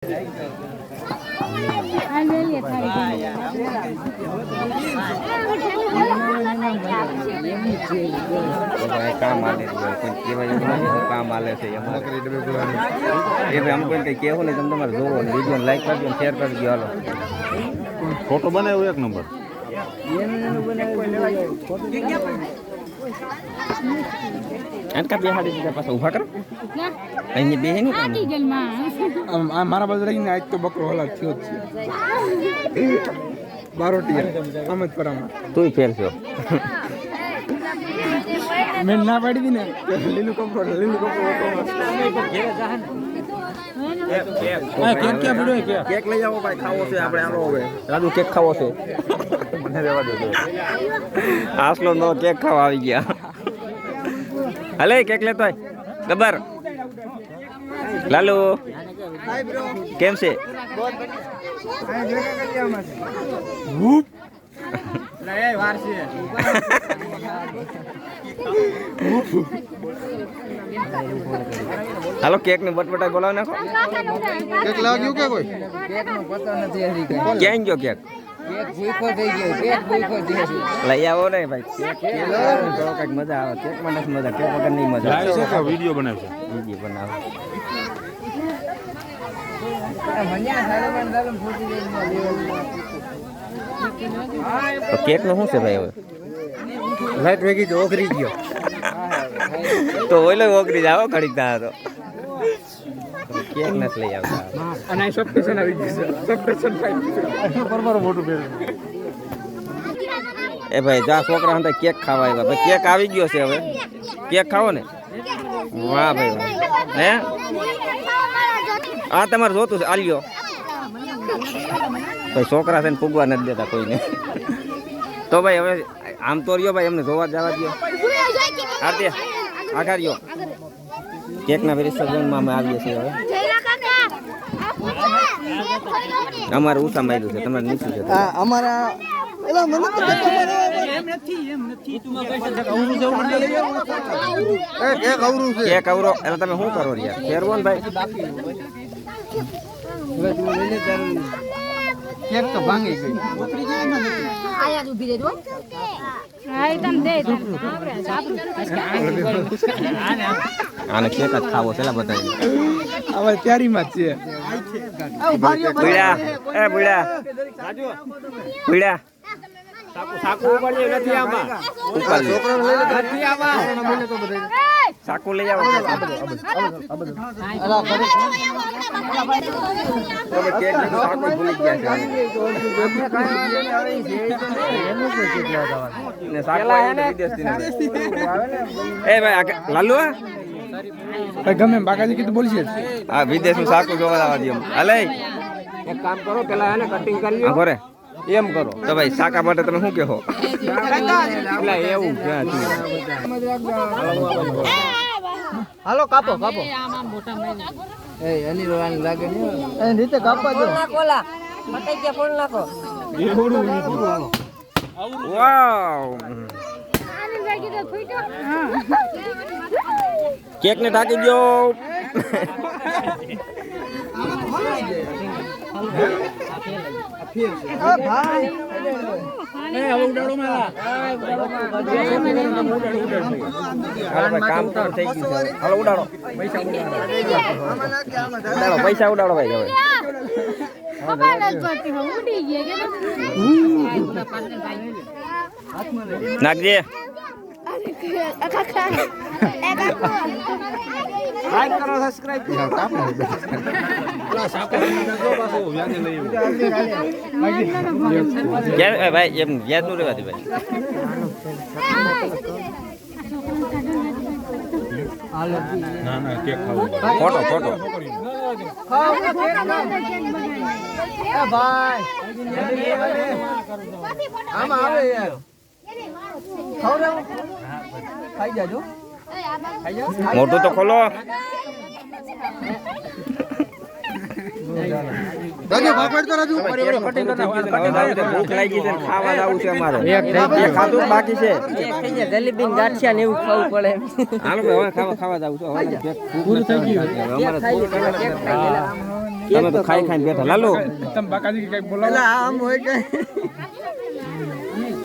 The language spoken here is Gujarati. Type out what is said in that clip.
काम आले काम आले છે આમ કોઈ કઈ કેવું નહીં તમે તમારે જોવો વિડીયો લાઈક કરજો શેર કરજો હાલો ફોટો બનાવ્યો એક નંબર એનકા બેહાડી દીધા પાછા ઊભા કરો અહીં બેહે નહીં મારા બાજુ રહીને આજ તો બકરો હલા થયો જ છે બારોટિયા આમ જ પરામાં તું ફેલ છો મેં ના પાડી દી ને લીલું કપડો કેક લઈ આવો ભાઈ ખાવો છે આપણે આનો હવે રાજુ કેક ખાવો છે મને રહેવા દો આસલો નો કેક ખાવા આવી ગયા હલે કેક લેતો હોય ગબર લાલુ કેમ છે હાલો કેક ને બટબટાઈ બોલાવી નાખો કેક લાગ્યું કે કોઈ ક્યાં ગયો કેક લઈ આવો ને ભાઈ કઈક મજા આવે કેક માં નથી મજા કેક વગર નહીં મજા આવે વિડીયો બનાવશે વિડીયો બનાવો તો કેક નું શું છે ભાઈ હવે લાઈટ વેગી તો ઓગરી ગયો તો ઓલો ઓગરી જાવ ઘડીક તા તો કેક નથી લઈ આવતા અને આ સબસ્ક્રિપ્શન આવી ગયું છે સબસ્ક્રિપ્શન બરોબર મોટું ફેર એ ભાઈ જા છોકરા હતા કેક ખાવા આવ્યા ભાઈ કેક આવી ગયો છે હવે કેક ખાવો ને વાહ ભાઈ વાહ હે આ તમારે જોતું છે આલ્યો ભાઈ છોકરા છે ને ફૂગવા નથી દેતા કોઈને તો ભાઈ હવે આમ તો રહ્યો ભાઈ એમને જોવા જવા દો આરતી આખા રહ્યો કેકના વિસર્જનમાં અમે આવીએ છીએ હવે અમારે ઊંચા માર્યું છે તમારે નીચું છે અમારા એલા મને તો કેક અવરો એટલે તમે શું કરો યાર ફેરવો ને ભાઈ કેક તો ભાંગી ગઈ આયા ઊભી રહે દો આય તમ દે આને કેક જ ખાવો છે બતાવી હવે તૈયારીમાં જ છે ભૂડા એ ભૂડા ભૂડા સાકુ ઉપાડી નથી આમાં છોકરો નથી આમાં સાકુ લઈ આવો ભૂલી ગયા એ ભાઈ લાલુ ગમે બાકાજી કીધું બોલશે હા વિદેશનું સાકુ જોવા લાવવા દે હાલે એક કામ કરો પેલા એને કટિંગ કરી લ્યો ઘરે એમ કરો તો ભાઈ શાકા માટે તમે શું કહો એટલે એવું હાલો કાપો કાપો એ એની રોવાની લાગે ને એ રીતે કાપવા દો કોલા મટાઈ ગયા ફોન નાખો એવડું વાવ કેક ને ઢાકી દો કામ તો થઈ ગયું છે હાલો ઉડાડો પૈસા ઉડાડો ભાઈ હવે નાખજે લાઈક કરો સબસ્ક્રાઇબ કરો ભાઈ એમ યાદ નું રહેવાથી ભાઈ ના ના કેક ખાવું ફોટો ફોટો ભાઈ આમાં આવે યાર ખવડાવો ખાઈ જાજો મોટું તો ખોલો રાજુ ભાગવડ તો રાજુ ભૂખ લાગી છે ખાવા જાવું છે અમારે એક ખાધું બાકી છે જલેબી ગાંઠિયા ને એવું ખાવું પડે હાલો હવે ખાવા જાવું છે પૂરું થઈ ગયું અમારે તમે તો ખાઈ ખાઈને બેઠા લાલો તમે બાકાજી કઈક બોલાવો આમ હોય કઈ